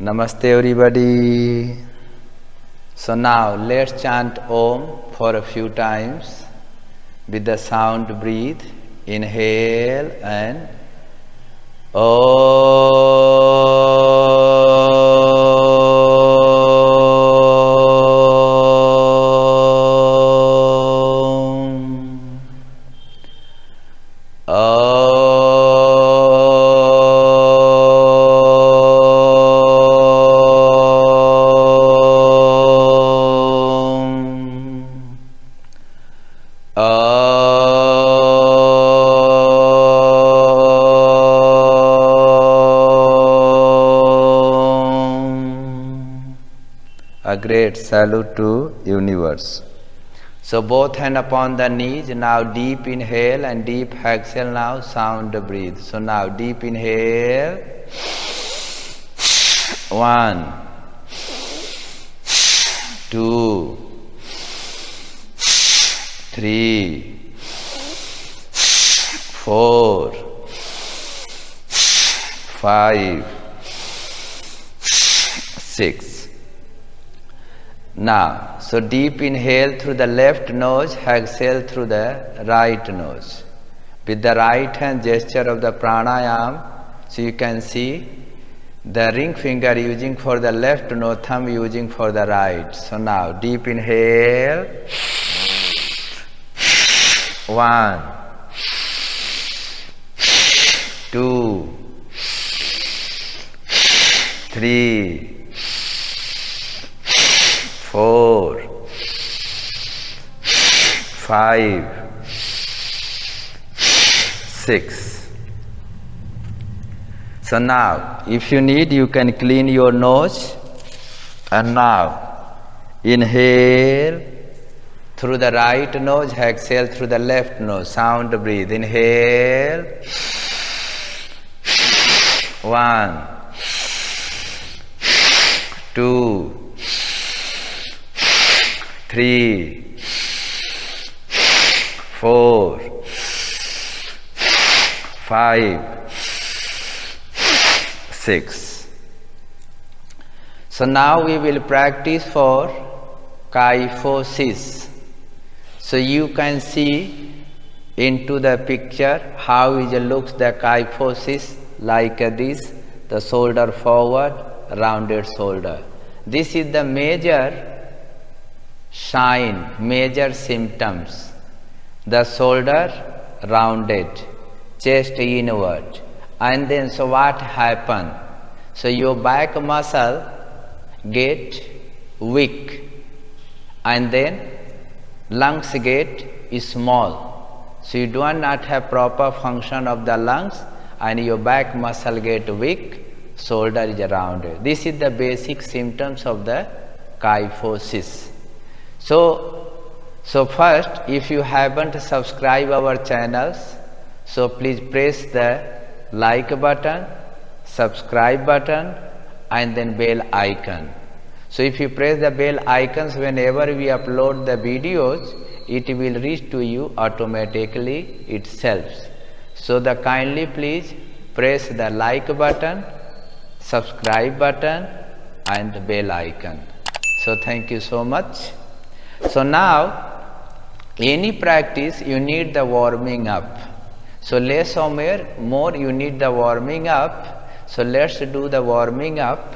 Namaste everybody. So now let's chant Om for a few times with the sound breathe. Inhale and a great salute to universe. So both hand upon the knees. Now deep inhale and deep exhale. Now sound breathe. So now deep inhale. 1, 2, 3, 4, 5, 6. Now, so deep inhale through the left nose, exhale through the right nose. With the right hand gesture of the pranayam, so you can see the ring finger using for the left nose, thumb using for the right. So now deep inhale. 1, 2, 3, 4, 5, 6. So now, if you need, you can clean your nose. And now, inhale through the right nose, exhale through the left nose. Sound breathe. Inhale. 1, 2, 3, 4, 5, 6. So now we will practice for kyphosis. So you can see into the picture how it looks the kyphosis like this, the shoulder forward, rounded shoulder. This is the major sign, major symptoms. The shoulder rounded, chest inward, and then so what happen? So your back muscle get weak, and then lungs get small. So you do not have proper function of the lungs, and your back muscle get weak, shoulder is rounded. This is the basic symptoms of the kyphosis. So first, if you haven't subscribed our channels, so please press the like button, subscribe button, and then bell icon. So if you press the bell icons, whenever we upload the videos, it will reach to you automatically itself. So the kindly please press the like button, subscribe button, and the bell icon. So thank you so much. So now, any practice you need the warming up. So less or more you need the warming up. So let's do the warming up.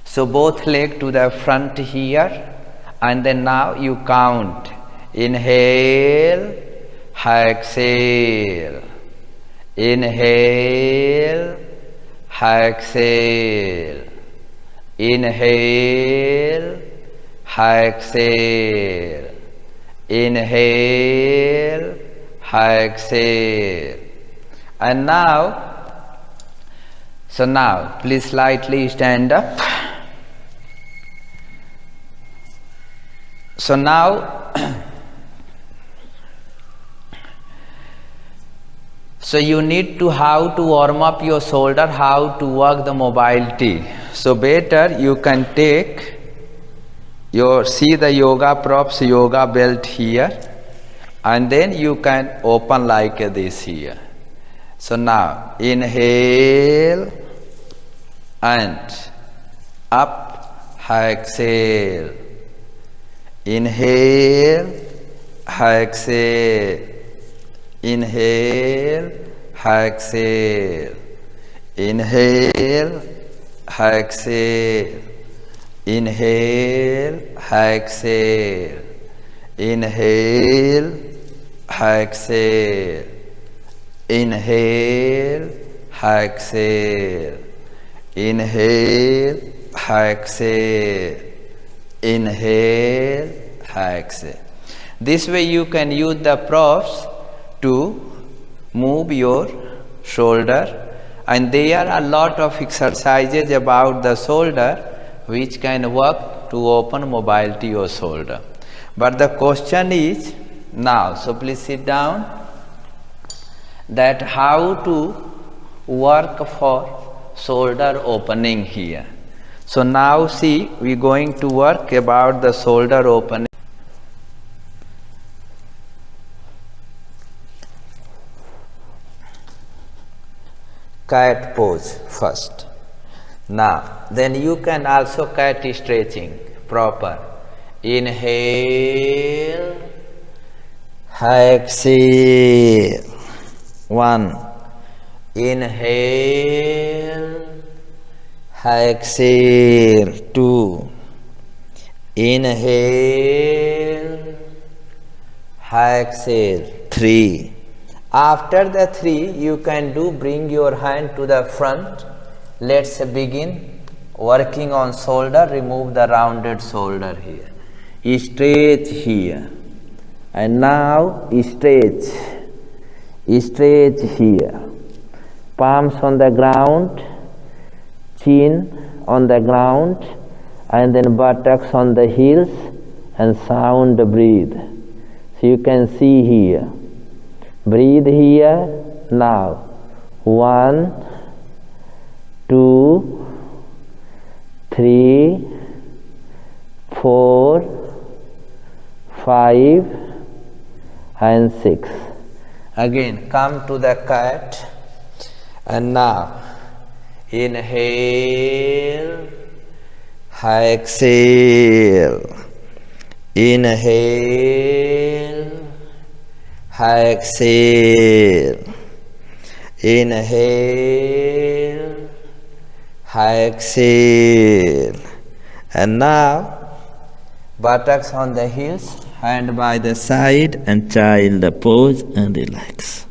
So both leg to the front here, and then now you count. Inhale, exhale. Inhale, exhale. Inhale, exhale. Inhale, exhale. And now, so now please slightly stand up. So now, so you need to how to warm up your shoulder, how to work the mobility. So better you can take your, see the yoga props, yoga belt here, and then you can open like this here. So now inhale, and up, exhale. Inhale, exhale. Inhale, exhale. Inhale, exhale. Inhale, exhale. Inhale, exhale. Inhale, exhale. Inhale, exhale. Inhale, exhale. This way you can use the props to move your shoulder, and there are a lot of exercises about the shoulder which can work to open mobility of shoulder. But the question is now, so please sit down, that how to work for shoulder opening here. So now see, we are going to work about the shoulder opening. Cat pose first. Now, then you can also cat stretching proper. Inhale, exhale. 1. Inhale, exhale. 2. Inhale, exhale. 3. After the 3, you can bring your hand to the front. Let's begin working on shoulder. Remove the rounded shoulder here. Stretch here. And now stretch. Stretch here. Palms on the ground. Chin on the ground. And then buttocks on the heels. And sound breathe. So you can see here. Breathe here. Now 1, 2, 3, 4, 5 and 6. Again come to the cat, and now inhale, exhale. Inhale, exhale. Inhale, exhale. And now buttocks on the heels, hand by the side, and child pose and relax.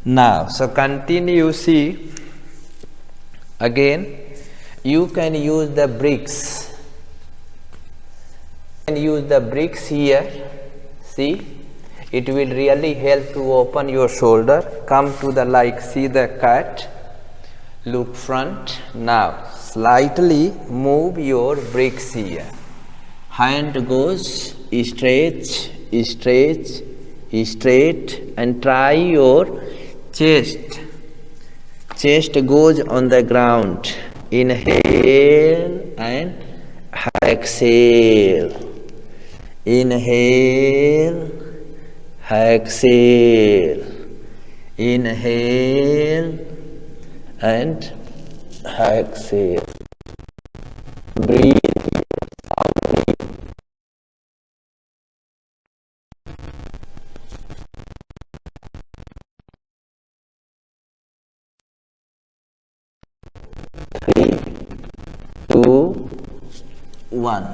Now, so continue, see. Again, you can use the bricks. You can use the bricks here. See, it will really help to open your shoulder. Come to the see the cat. Look front. Now, slightly move your bricks here. Hand goes stretch, stretch, straight, and try your chest. Chest goes on the ground. Inhale and exhale. Inhale, exhale. Inhale and exhale. Breathe. Three, two, one.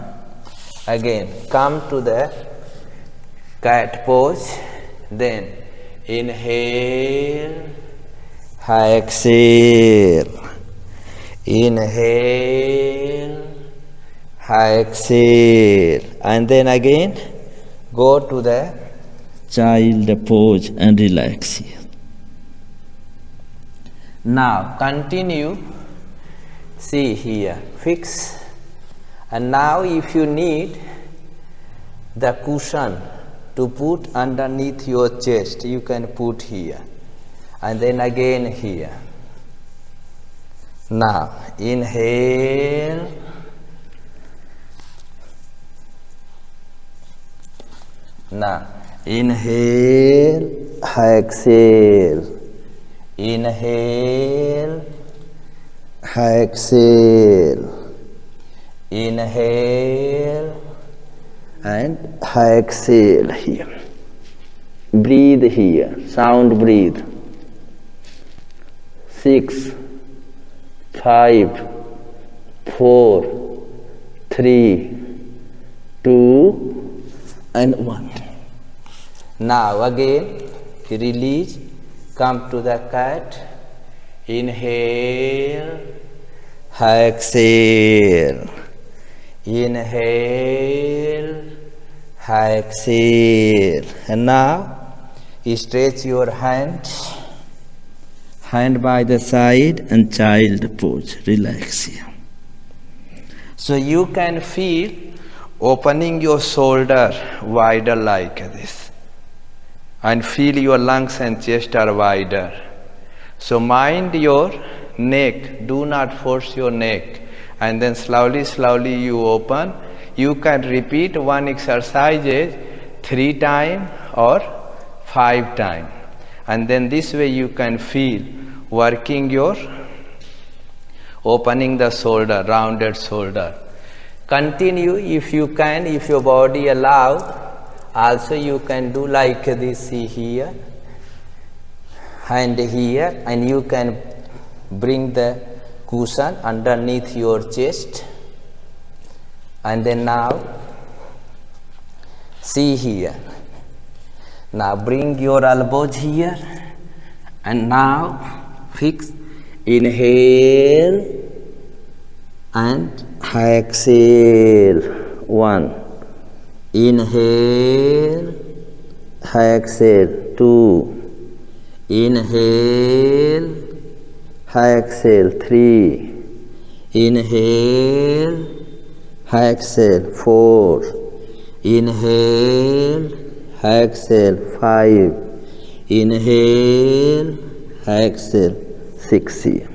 Again, come to the cat pose. Then inhale, exhale. Inhale, exhale. And then again, go to the child pose and relax here. Now continue. See here, fix. And now if you need the cushion to put underneath your chest, you can put here. And then again here. Now inhale, now inhale, exhale. Inhale, exhale. Inhale and exhale here. Breathe here, sound breathe. 6, 5, 4, 3, 2 and 1. Now again release, come to the cat. Inhale, exhale. Inhale, exhale. And now stretch your hands, hand by the side and child pose. Relax here. So you can feel opening your shoulder wider like this, and feel your lungs and chest are wider. So mind your neck, do not force your neck, and then slowly you open. You can repeat one exercise 3 times or 5 times, and then this way you can feel working your opening the shoulder, rounded shoulder. Continue if you can, if your body allow. Also you can do like this, see here, hand here, and you can bring the cushion underneath your chest. And then now see here. Now bring your elbows here, and now fix. Inhale and exhale. 1. Inhale, exhale. 2. Inhale, exhale. 3. Inhale, exhale. 4. Inhale, exhale. 5. Inhale, exhale. 6 here.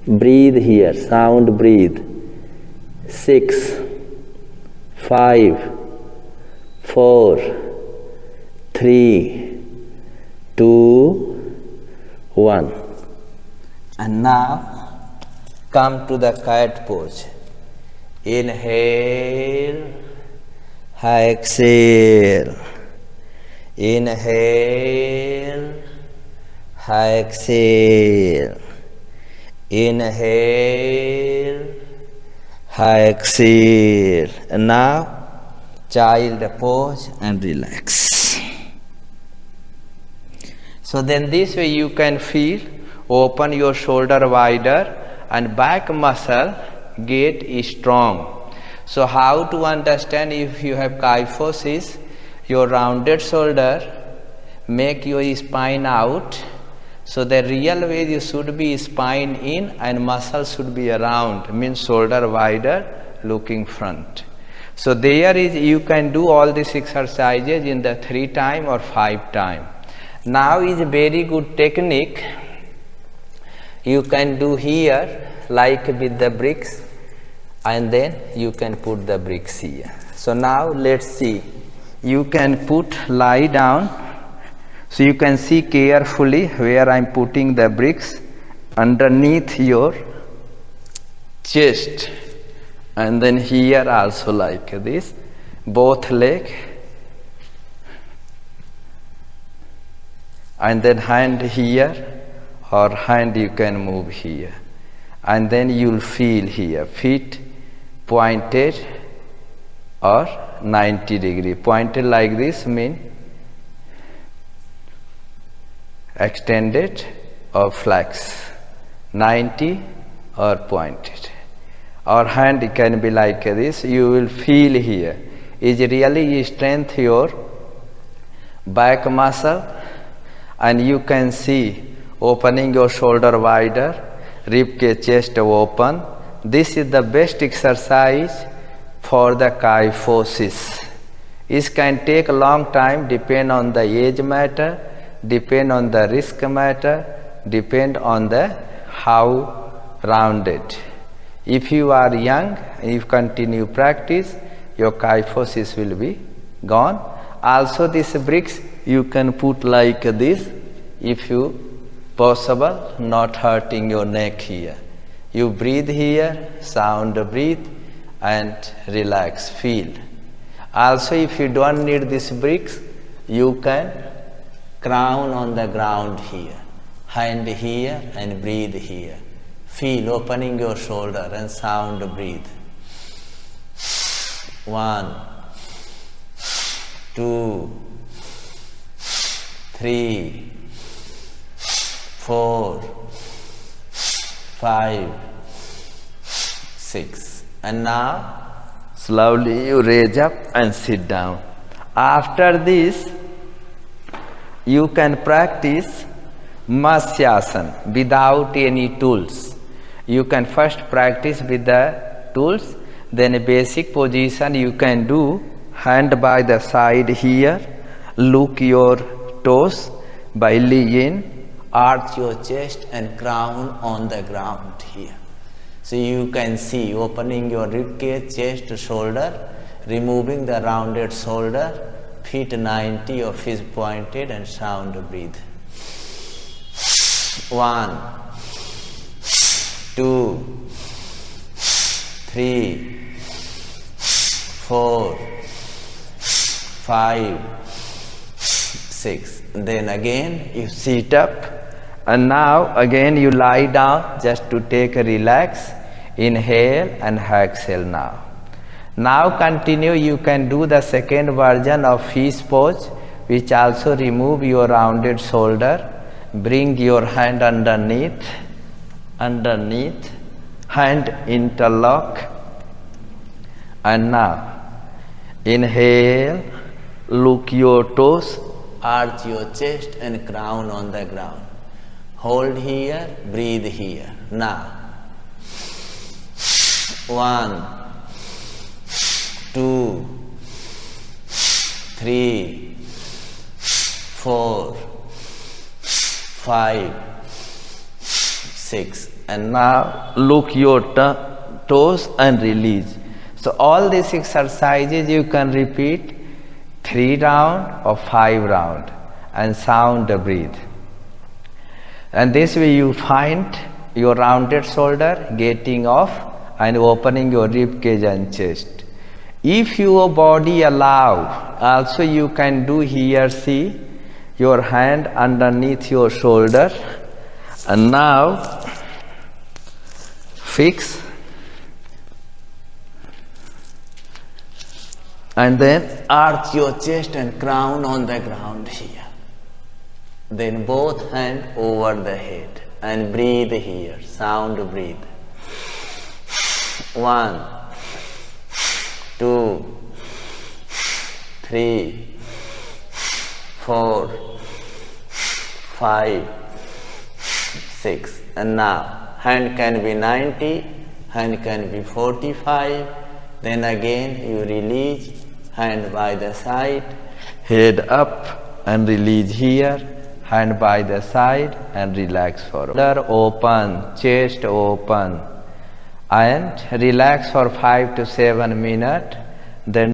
Breathe here, sound breathe. 6, 5, 4, 3, 2, 1. And now come to the cat pose. Inhale, exhale. Inhale, exhale. Inhale, exhale. And now child pose and relax. So then this way you can feel open your shoulder wider and back muscle get strong. So how to understand if you have kyphosis? Your rounded shoulder, make your spine out. So the real way you should be spine in and muscle should be around, means shoulder wider, looking front. So there is, you can do all these exercises in the 3 times or 5 times. Now is a very good technique. You can do here like with the bricks, and then you can put the bricks here. So now let's see. You can put, lie down. So you can see carefully where I am putting the bricks underneath your chest, and then here also like this, both leg, and then hand here, or hand you can move here, and then you'll feel here feet pointed or 90 degree. Pointed like this mean extended or flex, 90 or pointed. Or hand can be like this. You will feel here is really strength your back muscle, and you can see opening your shoulder wider, rib cage, chest open. This is the best exercise for the kyphosis. It can take a long time, depend on the age matter, depend on the risk matter, depend on the how rounded. If you are young and you continue practice, your kyphosis will be gone. Also these bricks you can put like this, if you possible, not hurting your neck here. You breathe here, sound breathe and relax, feel. Also, if you don't need these bricks, you can crown on the ground here, hand here and breathe here. Feel opening your shoulder and sound breathe. 1, 2, 3, 4, 5, 6. And now slowly you raise up and sit down. After this, you can practice Matsyasana without any tools. You can first practice with the tools, then a basic position you can do, hand by the side here, look your toes, belly in, arch your chest and crown on the ground here. So you can see opening your rib cage, chest, shoulder, removing the rounded shoulder, feet 90 or fist pointed and sound breathe. 1, 2, 3, 4, 5, 6. Then again you sit up and now again you lie down just to take a relax. Inhale and exhale now. Now continue, you can do the second version of fish pose, which also remove your rounded shoulder. Bring your hand underneath, hand interlock. And now, inhale, look your toes, arch your chest and crown on the ground. Hold here, breathe here. Now, 1, 2, 3, 4, 5, 6. And now look your toes and release. So all these exercises you can repeat 3 rounds or 5 rounds and sound breathe. And this way you find your rounded shoulder getting off and opening your rib cage and chest. If your body allow, also you can do here, see, your hand underneath your shoulder. And now fix and then arch your chest and crown on the ground here. Then both hands over the head and breathe here, sound breathe. 1, 2, 3, 4, 5, 6. And now hand can be 90, hand can be 45. Then again you release, hand by the side, head up and release here, hand by the side and relax forward. Shoulder open, chest open and relax for 5 to 7 minutes. Then